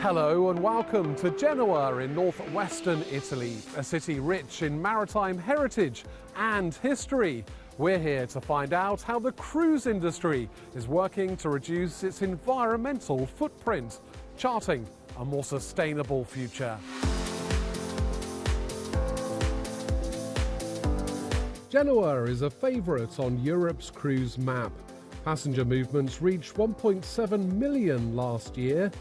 Hello and welcome to Genoa in northwestern Italy, a city rich in maritime heritage and history. We're here to find out how the cruise industry is working to reduce its environmental footprint, charting a more sustainable future. Genoa is a favourite on Europe's cruise map. Passenger movements reached 1.7 million last year.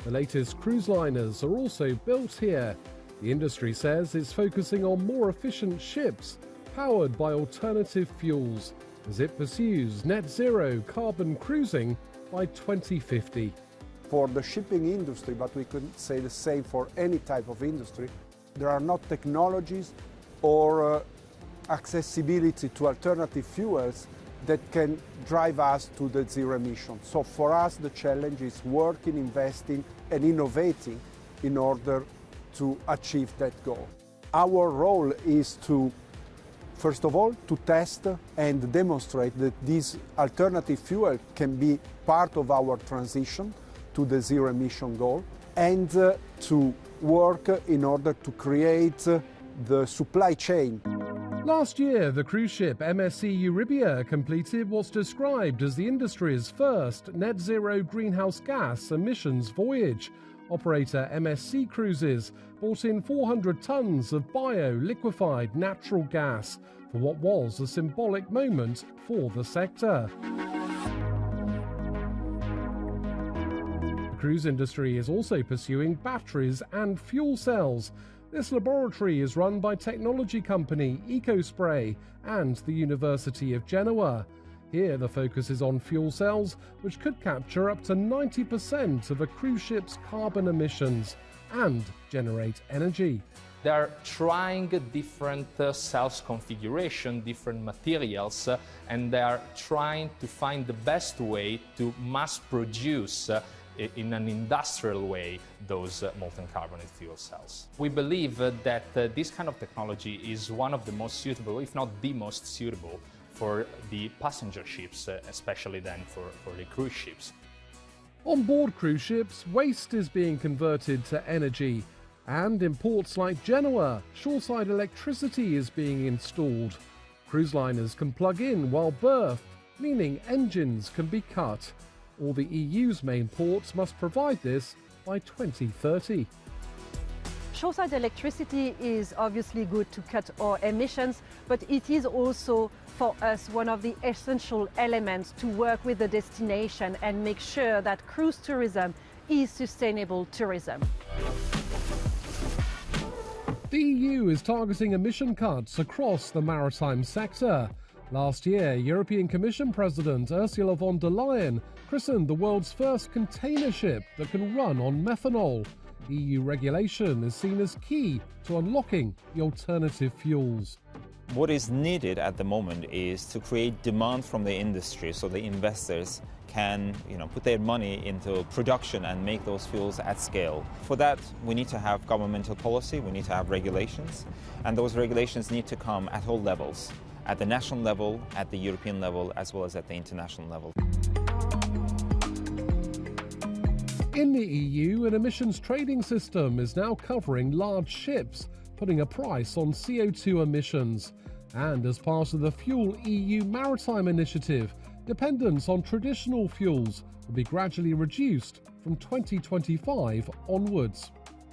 The latest cruise liners are also built here. The industry says it's focusing on more efficient ships powered by alternative fuels as it pursues net zero carbon cruising by 2050. For the shipping industry, but we could say the same for any type of industry, there are not technologies or accessibility to alternative fuels that can drive us to the zero emission. So for us, the challenge is working, investing, and innovating in order to achieve that goal. Our role is to, first of all, to test and demonstrate that this alternative fuel can be part of our transition to the zero emission goal, and to work in order to create the supply chain. Last year, the cruise ship MSC Euribia completed what's described as the industry's first net zero greenhouse gas emissions voyage. Operator MSC Cruises brought in 400 tons of bio-liquefied natural gas for what was a symbolic moment for the sector. The cruise industry is also pursuing batteries and fuel cells. This laboratory is run by technology company EcoSpray and the University of Genoa. Here the focus is on fuel cells, which could capture up to 90% of a cruise ship's carbon emissions and generate energy. They're trying different cells configuration, different materials, and they're trying to find the best way to mass produce in an industrial way those molten carbonate fuel cells. We believe that this kind of technology is one of the most suitable, if not the most suitable, for the passenger ships, especially then for the cruise ships. On board cruise ships, waste is being converted to energy, and in ports like Genoa, shoreside electricity is being installed. Cruise liners can plug in while berthed, meaning engines can be cut. All the EU's main ports must provide this by 2030. Shoreside electricity is obviously good to cut our emissions, but it is also for us one of the essential elements to work with the destination and make sure that cruise tourism is sustainable tourism. The EU is targeting emission cuts across the maritime sector. Last year, European Commission President Ursula von der Leyen christened the world's first container ship that can run on methanol. EU regulation is seen as key to unlocking the alternative fuels. What is needed at the moment is to create demand from the industry so the investors can put their money into production and make those fuels at scale. For that, we need to have governmental policy, we need to have regulations, and those regulations need to come at all levels. At the national level, at the European level, as well as at the international level. In the EU, an emissions trading system is now covering large ships, putting a price on CO2 emissions. And as part of the Fuel EU Maritime Initiative, dependence on traditional fuels will be gradually reduced from 2025 onwards.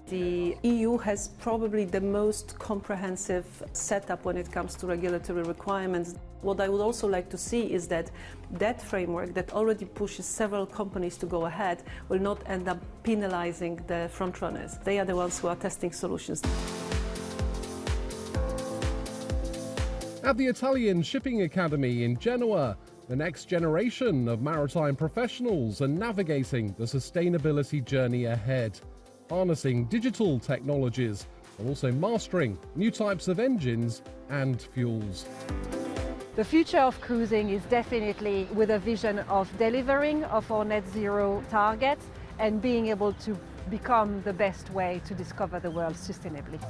The EU has probably the most comprehensive setup when it comes to regulatory requirements. What I would also like to see is that that framework that already pushes several companies to go ahead will not end up penalizing the frontrunners. They are the ones who are testing solutions. At the Italian Shipping Academy in Genoa, the next generation of maritime professionals are navigating the sustainability journey ahead, harnessing digital technologies, and also mastering new types of engines and fuels. The future of cruising is definitely with a vision of delivering of our net zero targets and being able to become the best way to discover the world sustainably.